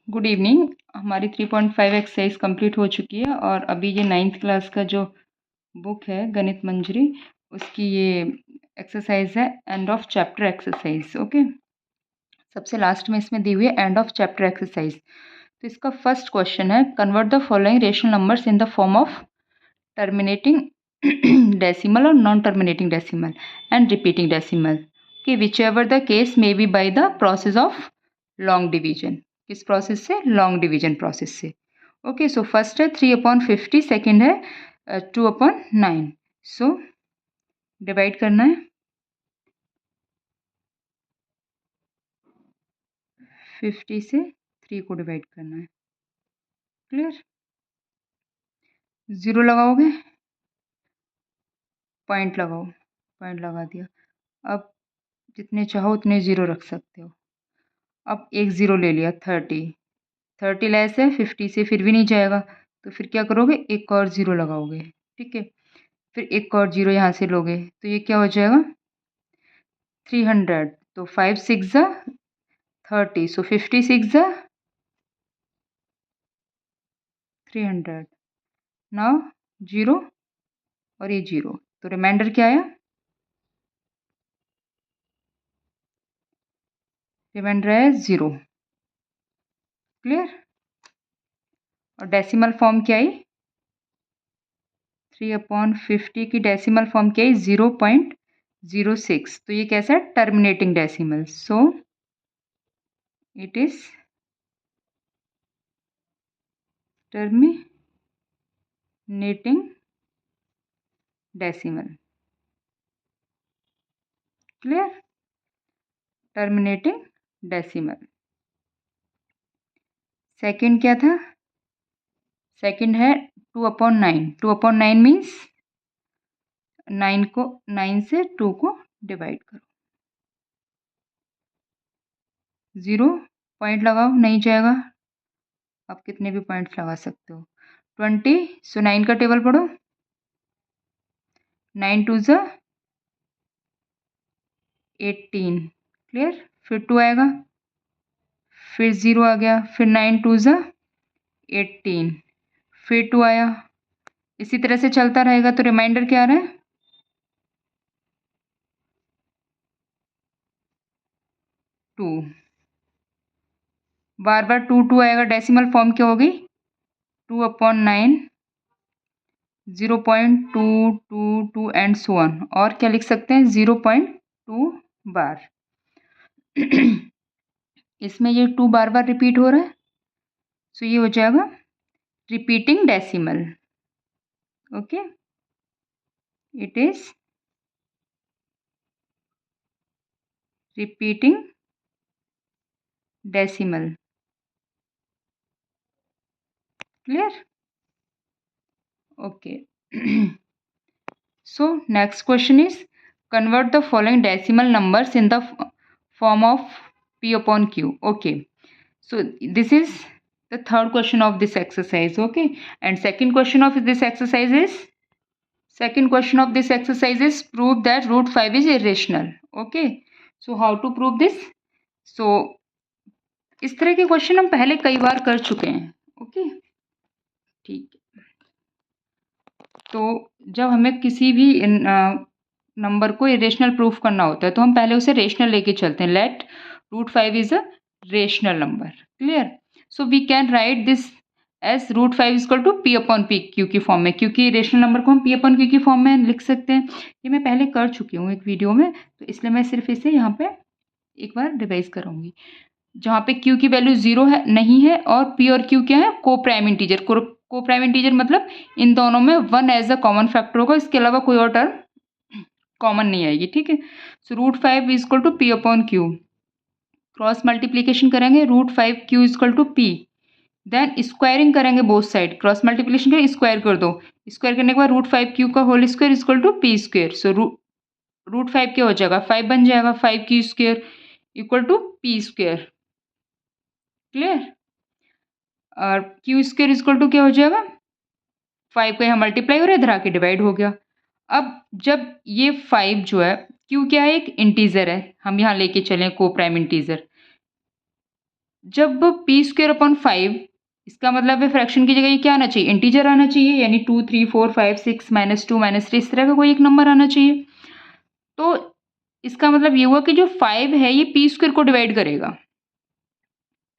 Good evening. हमारी 3.5 exercise complete हो चुकी है और अभी ये 9th क्लास का जो बुक है गणित मंजरी, उसकी ये एक्सरसाइज है end of chapter exercise. Okay, सबसे लास्ट में इसमें दी हुई है एंड ऑफ चैप्टर एक्सरसाइज। तो इसका फर्स्ट क्वेश्चन है, convert the following rational numbers in the form of terminating decimal or non terminating decimal and repeating decimal कि whichever the case may be by the process of long division. किस प्रोसेस से? Long division process से। Okay, so first है 3/50, second है 2/9। So divide करना है 50 से 3 को डिवाइड करना है। क्लियर? ज़ीरो लगाओगे, पॉइंट लगाओ, पॉइंट लगा दिया। अब जितने चाहो उतने ज़ीरो रख सकते हो। अब एक ज़ीरो ले लिया, 30 लेस है 50 से, फिर भी नहीं जाएगा तो फिर क्या करोगे, एक और ज़ीरो लगाओगे। ठीक है, फिर एक और ज़ीरो यहाँ से लोगे तो ये क्या हो जाएगा 300। तो 5 6 ज़ा 30, सो 50 6 ज़ा 300। नाउ जीरो और ये जीरो, तो रिमाइंडर क्या आया? रिमाइंडर है ज़ीरो। क्लियर? और डेसिमल फॉर्म क्या आई? 3/50 की डेसिमल फॉर्म क्या आई? 0.06। तो ये कैसा है? Terminating decimal. So it is terminating decimal. Clear? Terminating decimal. Second क्या था? सेकंड है 2/9। 2/9 मीन्स 9 से 2 को डिवाइड करो। ज़ीरो, पॉइंट लगाओ, नहीं जाएगा। आप कितने भी पॉइंट्स लगा सकते हो। 20, सो 9 का टेबल पढ़ो। 9 2 ज़ा 18। क्लियर? फिर 2 आएगा, फिर 0 आ गया, फिर 9 2 ज़ा 18, फिर 2 आया। इसी तरह से चलता रहेगा। तो रिमाइंडर क्या आ रहा है? 2। बार बार 2 2 आएगा। डेसिमल फॉर्म क्या हो गई? 2/9, 0.222 एंड सो ऑन। और क्या लिख सकते हैं? 0.2 बार। इसमें ये 2 बार बार रिपीट हो रहा है, सो ये हो जाएगा repeating decimal. Okay, it is repeating decimal. Clear? Okay, so next question is, convert the following decimal numbers in the form of p upon q. Okay, so this is the third question of this exercise. Okay, and second question of this exercise is prove that root 5 is irrational. Okay, so how to prove this? So इस तरह के question हम पहले कई बार कर चुके हैं। Okay, ठीक है। तो जब हमें किसी भी नंबर को इरेशनल प्रूफ करना होता है तो हम पहले उसे रेशनल लेके चलते हैं। Let root 5 is a rational number. Clear? So we can write this as root 5 is equal to P upon p q की फॉर्म में, क्योंकि रेशनल नंबर को हम पी अपॉन क्यू की फॉर्म में लिख सकते हैं। ये मैं पहले कर चुकी हूँ एक वीडियो में, तो इसलिए मैं सिर्फ इसे यहाँ पे एक बार रिवाइज करूँगी। जहाँ पे q की वैल्यू 0 है, नहीं है, और p और q क्या है? को प्राइम इंटीजर। को प्राइम इंटीजर मतलब इन दोनों में 1 एज अ कॉमन फैक्टर होगा, इसके अलावा कोई और टर्म कॉमन नहीं आएगी। ठीक है, so root 5 is equal to P upon Q. Cross multiplication करेंगे, root 5 Q is equal to P. Then squaring करेंगे बोथ साइड, क्रॉस मल्टीप्लीकेशन करें, स्क्वायर कर दो। स्क्वायर करने के बाद रूट 5 क्यू का whole square is equal to P square. So root 5 क्या हो जाएगा? 5 बन जाएगा। 5 Q square equal to P square. Clear? और क्यू स्क्वायर इक्वल टू क्या हो जाएगा? 5 का यहाँ मल्टीप्लाई हो रहा है, इधर आके डिवाइड हो गया। अब जब ये 5 जो है, क्यू क्या है? एक इंटीजर है, हम यहाँ लेके चलें को प्राइम इंटीजर। जब पी स्क्वायर अपॉन 5, इसका मतलब है फ्रैक्शन की जगह ये क्या आना चाहिए, इंटीजर आना चाहिए, यानी 2 3 4 5 6 -2 -3 इस तरह का कोई एक नंबर आना चाहिए। तो इसका मतलब ये हुआ कि जो 5 है ये पी स्क्वायर को डिवाइड करेगा,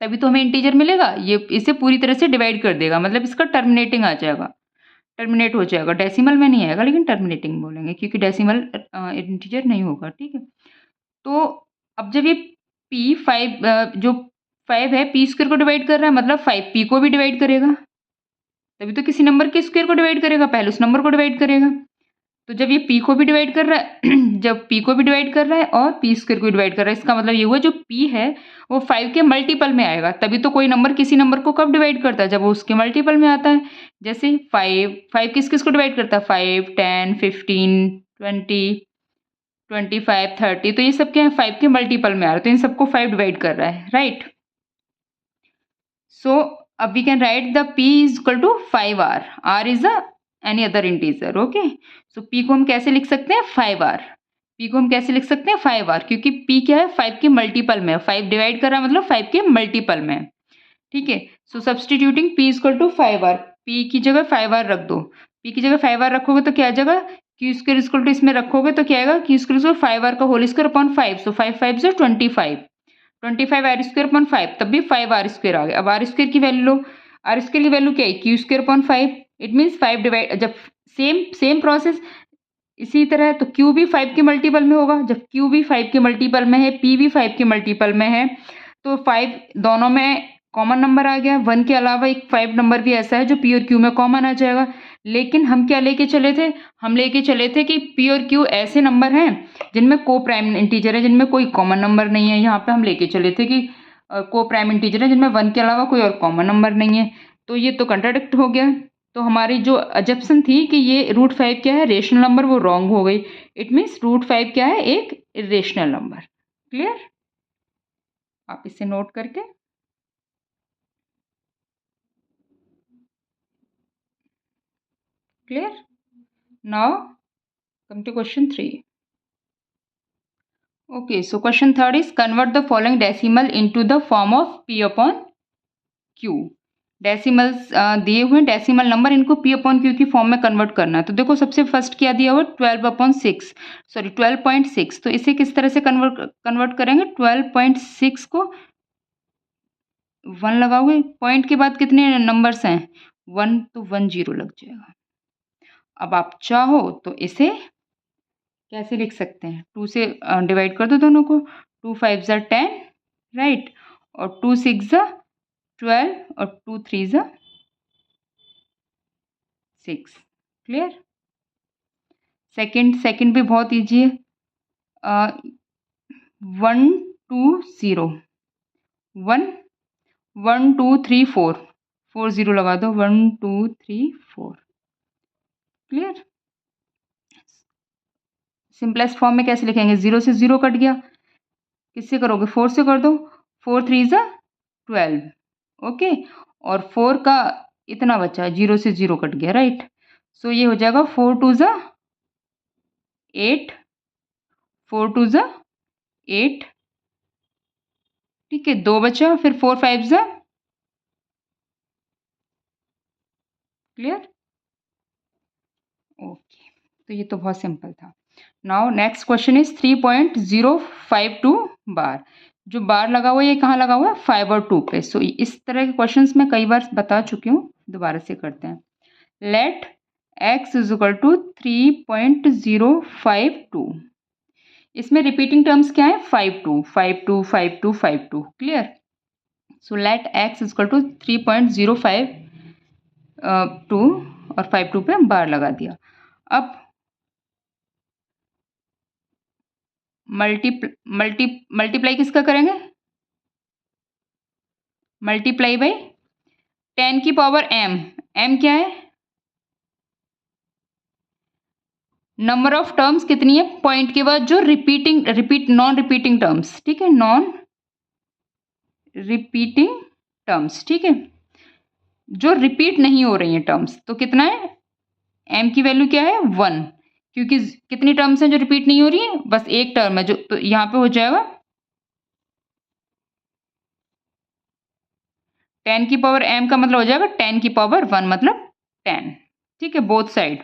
तभी तो हमें इंटीजर मिलेगा। ये इसे पूरी तरह से डिवाइड कर देगा, मतलब इसका टर्मिनेटिंग आ जाएगा, टर्मिनेट हो जाएगा। डेसिमल में नहीं आएगा लेकिन टर्मिनेटिंग बोलेंगे, क्योंकि डेसिमल इंटीजर नहीं होगा, ठीक है। तो अब जब ये जो 5 है पी स्क्वायर को डिवाइड कर रहा है, मतलब 5 पी को भी डिवाइड करेगा, तभी तो किसी नंबर के स्क्वायर को डिवाइड करेगा, पहले उस नंबर को डिवाइड करेगा। तो जब ये पी को भी डिवाइड कर रहा है जब पी को भी डिवाइड कर रहा है और पी स्क्वायर को डिवाइड कर रहा है, इसका मतलब ये हुआ जो पी है वो 5 के मल्टीपल में आएगा। तभी तो कोई नंबर किसी नंबर को कब डिवाइड करता है, जब वो उसके मल्टीपल में आता है। जैसे 5 किस किस को डिवाइड करता है, 5 10 15 20 25 30, तो ये सब क्या है 5 के मल्टीपल में आ रहा है, तो इन सबको 5 डिवाइड कर रहा है, राइट। सो अब we can write the p is equal to 5r, r is a any other integer, okay. So p को हम कैसे लिख सकते हैं 5r, p को हम कैसे लिख सकते हैं 5r, क्योंकि p क्या है 5 के मल्टीपल में, 5 डिवाइड कर रहा है मतलब 5 के मल्टीपल में, ठीक है। So substituting p equal to 5r, p की जगह 5r रख दो, p की जगह 5r रखोगे तो क्या आ जाएगा, क्यू स्क्वायर इक्वल टू इसमें रखोगे तो क्या आएगा, क्यू स्क्वायर इक्वल 5r का होल स्क्वायर अपॉन 5, सो 5 5 जो 25 आर स्क्वायर अपॉन 5, तब भी 5 आर स्क्वायर आ गया। अब आर स्क्वायर की वैल्यू लो, आर स्क्वायर की वैल्यू क्या है, Q square upon 5, it means 5 divide, जब सेम प्रोसेस इसी तरह तो क्यू भी 5 के मल्टीपल में होगा, जब क्यू भी 5 के मल्टीपल में है, पी भी 5 के मल्टीपल में है, तो 5 दोनों में कॉमन नंबर आ गया। 1 के अलावा एक 5 नंबर भी ऐसा है जो पी और क्यू में कॉमन आ जाएगा। लेकिन हम क्या लेके चले थे, हम लेके चले थे कि पी और क्यू ऐसे नंबर हैं जिनमें को प्राइम इंटीजर है, जिनमें कोई कॉमन नंबर नहीं है। यहाँ पे हम लेके चले थे कि को प्राइम इंटीजर है जिनमें 1 के अलावा कोई और कॉमन नंबर नहीं है, तो ये तो कंट्राडिक्ट हो गया। तो हमारी जो अजप्शन थी कि ये √5 क्या है रेशनल नंबर, वो रॉन्ग हो गई। इट मीन्स √5 क्या है, एक इरेशनल नंबर। क्लियर, आप इसे नोट करके clear. Now come to question 3. Okay, so question 3 is convert the following decimal into the form of p upon q. Decimals दिए हुए डेसिमल नंबर, इनको p अपॉन q की फॉर्म में convert करना है। तो देखो सबसे फर्स्ट क्या दिया हुआ 12/6, तो इसे किस तरह से कन्वर्ट करेंगे, 12.6 को 1 लगाओगे, पॉइंट के बाद कितने नंबर्स हैं 1, तो 1 0 लग जाएगा। अब आप चाहो तो इसे कैसे लिख सकते हैं, 2 से डिवाइड कर दो दोनों को, 2 5 ज़ा 10, राइट, और 2 6 ज़ा 12 और 2 3 ज़ा 6। क्लियर, सेकंड भी बहुत ईजी है, 1 2 0 1 1 2 3 4 4 0 लगा दो, 1 2 3 4। क्लियर, सिंपलेस्ट फॉर्म में कैसे लिखेंगे, 0 से 0 कट गया, किससे करोगे 4 से कर दो, 4 3 ज़ा 12, ओके, और 4 का इतना बचा, 0 से 0 कट गया, राइट। सो ये हो जाएगा 4 2 ज़ा 8, 4 2 ज़ा 8, ठीक है, 2 बचा, फिर 4 5 ज़ा, क्लियर, ओके। तो ये तो बहुत सिंपल था। नाउ नेक्स्ट क्वेश्चन इज 3.052 बार। जो बार लगा हुआ है ये कहाँ लगा हुआ है, 5 और 2 पे। सो इस तरह के क्वेश्चंस मैं कई बार बता चुकी हूँ, दोबारा से करते हैं। Let x is equal to 3.052, इसमें रिपीटिंग टर्म्स क्या है 5 2 5 2 5 2 5 2। Clear, so let x is equal to 3.052 और 5 2 पे बार लगा दिया। अब मल्टीप्लाई किसका करेंगे, मल्टीप्लाई बाई 10 की पावर m, m क्या है, नंबर ऑफ टर्म्स कितनी है पॉइंट के बाद जो नॉन रिपीटिंग टर्म्स, ठीक है, नॉन रिपीटिंग टर्म्स, ठीक है, जो रिपीट नहीं हो रही हैं टर्म्स, तो कितना है, m की वैल्यू क्या है 1, क्योंकि कितनी टर्म्स हैं जो रिपीट नहीं हो रही है, बस एक टर्म है जो, तो यहाँ पे हो जाएगा 10 की पावर m का मतलब हो जाएगा 10 की पावर 1 मतलब 10। ठीक है, बोथ साइड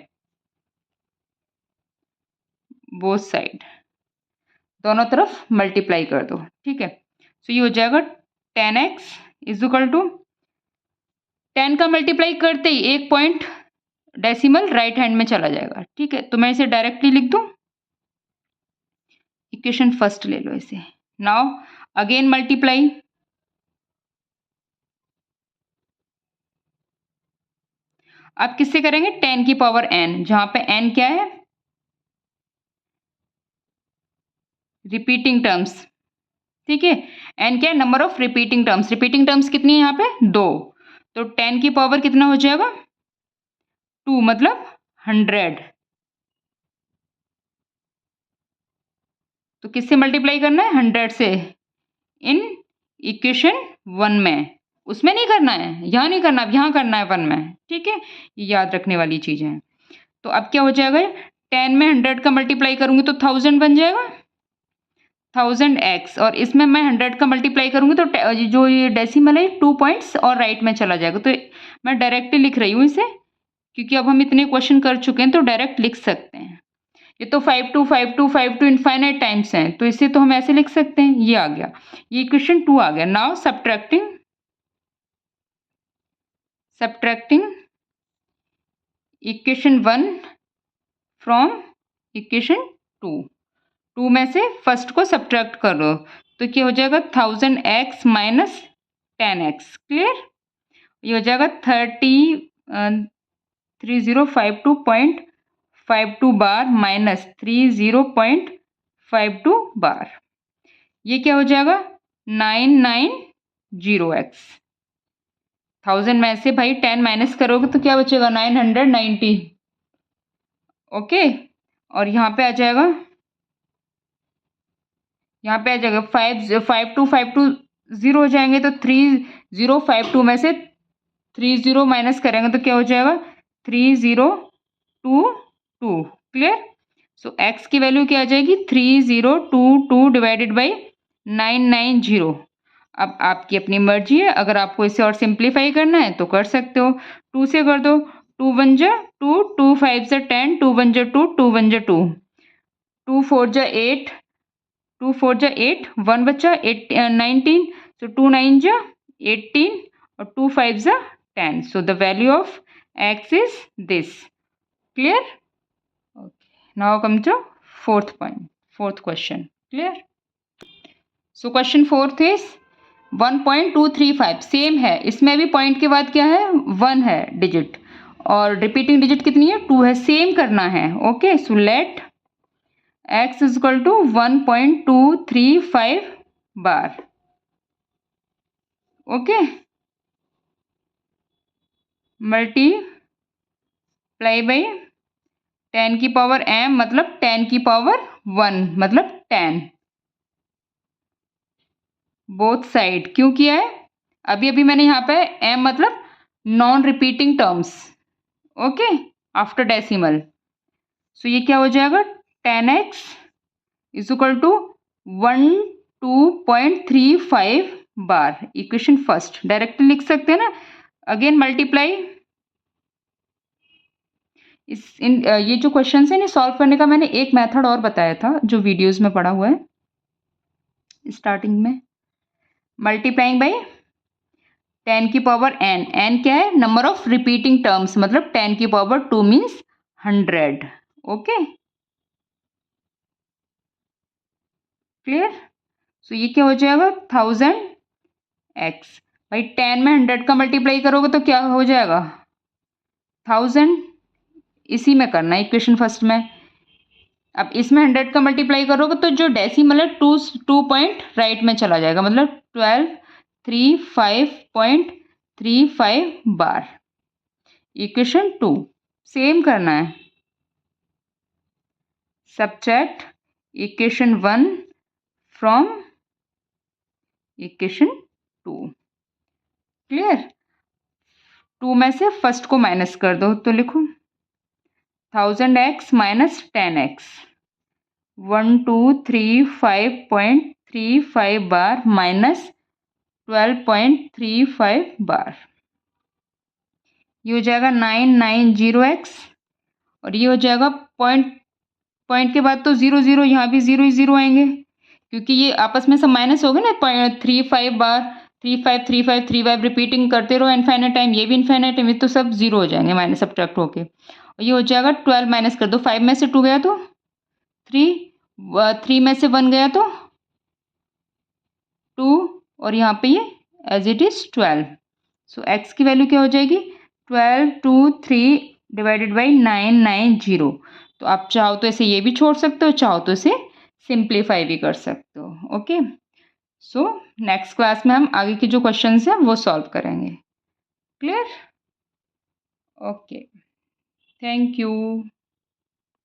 दोनों तरफ मल्टीप्लाई कर दो। ठीक है, सो ये हो जाएगा 10x इज इक्वल टू 10 का मल्टीप्लाई करते ही एक पॉइंट डेसिमल राइट हैंड में चला जाएगा। ठीक है, तो मैं इसे डायरेक्टली लिख दूं, इक्वेशन फर्स्ट ले लो इसे। नाउ अगेन मल्टीप्लाई, अब किससे करेंगे, 10 की पावर n, जहां पे n क्या है, रिपीटिंग टर्म्स। ठीक है, n क्या है, number of repeating terms. Repeating terms कितनी है यहाँ पे, 2। तो 10 की पावर कितना हो जाएगा, 2 मतलब 100। तो किससे मल्टीप्लाई करना है, 100 से, इन इक्वेशन 1 में। उसमें नहीं करना है, यहाँ नहीं करना, अब यहाँ करना है 1 में। ठीक है, ये याद रखने वाली चीज़ है। तो अब क्या हो जाएगा, 10 में 100 का मल्टीप्लाई करूंगी तो 1000 बन जाएगा, 1000x, और इसमें मैं 100 का मल्टीप्लाई करूंगी तो जो ये डेसिमल है 2 पॉइंट्स और राइट में चला जाएगा। तो मैं डायरेक्टली लिख रही हूँ इसे, क्योंकि अब हम इतने क्वेश्चन कर चुके हैं तो डायरेक्ट लिख सकते हैं। ये तो 5 2 5 2 5 2 इनफाइनाइट टाइम्स हैं, तो इसे तो हम ऐसे लिख सकते हैं। ये आ गया, ये इक्वेशन 2 आ गया। Now subtracting equation 1 from equation 2। 2 में से फर्स्ट को सब्ट्रैक्ट करो तो क्या हो जाएगा, 1000x माइनस 10x। क्लियर, ये हो जाएगा 3052.52 बार माइनस 30.52 बार। ये क्या हो जाएगा, 990x। 1000 में से भाई 10 माइनस करोगे तो क्या बचेगा, 990। ओके, और यहाँ पे आ जाएगा, 5252 0 हो जाएंगे तो 3052 में से 30 माइनस करेंगे तो क्या हो जाएगा, 3022। क्लियर, सो x की वैल्यू क्या आ जाएगी, 3022 डिवाइडेड बाई 990। अब आपकी अपनी मर्जी है, अगर आपको इसे और सिंप्लीफाई करना है तो कर सकते हो, 2 से कर दो, 2 1 जा 2, 2 5 जा 10, 2 1 जा 2, 2 1 जा 2, 2 4 जा 8, 2 4 जा 8, 1 बचा 19, सो 2 9 जा 18 और 2 5 जा 10। So the value of x is this. Clear? Okay. Now come to fourth question. Clear? So question fourth is 1.235 same है, इसमें भी पॉइंट के बाद क्या है, 1 है डिजिट, और रिपीटिंग डिजिट कितनी है, 2 है। सेम करना है। Okay, so let x is equal to 1.235 बार। ओके, मल्टीप्लाई बाई 10 की पावर m मतलब 10 की पावर 1 मतलब 10, बोथ साइड। क्यों किया है, अभी अभी मैंने यहाँ पे m मतलब non repeating terms. Okay, after decimal. So ये क्या हो जाएगा, 10x is equal to 12.35 bar. Equation first directly लिख सकते हैं ना, अगेन मल्टीप्लाई। ये जो क्वेश्चन है इन्हें सॉल्व करने का मैंने एक मेथड और बताया था जो वीडियोस में पड़ा हुआ है स्टार्टिंग में। मल्टीप्लाइंग बाई 10 की पावर n क्या है, नंबर ऑफ रिपीटिंग टर्म्स, मतलब 10 की पावर 2 मीन्स 100। ओके, क्लियर, सो ये क्या हो जाएगा, 1000x। भाई 10 में 100 का मल्टीप्लाई करोगे तो क्या हो जाएगा, 1000। इसी में करना है इक्वेशन फर्स्ट में। अब इसमें 100 का मल्टीप्लाई करोगे तो जो डेसिमल है 2 पॉइंट राइट में चला जाएगा, मतलब 1235.35 बार। इक्वेशन 2 सेम करना है, subtract equation 1 from equation 2। Clear, 2 में से फर्स्ट को माइनस कर दो तो लिखो 1000x माइनस 10x, 1235.35 बार माइनस 12.35 बार। ये हो जाएगा 990x और ये हो जाएगा पॉइंट के बाद तो 0 0, यहाँ भी 0 ही 0 आएंगे क्योंकि ये आपस में सब माइनस हो गए ना। 35 बार 35 35 35 रिपीटिंग करते रहो इनफाइनाइट टाइम, ये भी इनफाइनाइट टाइम, ये तो सब 0 हो जाएंगे माइनस सब्ट्रैक्ट होके। और ये हो जाएगा 12 माइनस कर दो, 5 में से 2 गया तो 3, 3 में से 1 गया तो 2 और यहाँ पे ये as it is 12। So x की वैल्यू क्या हो जाएगी 12 2 3 डिवाइडेड बाई 990। तो आप चाहो तो ऐसे ये भी छोड़ सकते हो, चाहो तो इसे सिंप्लीफाई भी कर सकते हो। ओके, सो नेक्स्ट क्लास में हम आगे के जो क्वेश्चंस हैं वो सॉल्व करेंगे। क्लियर? Okay, thank you.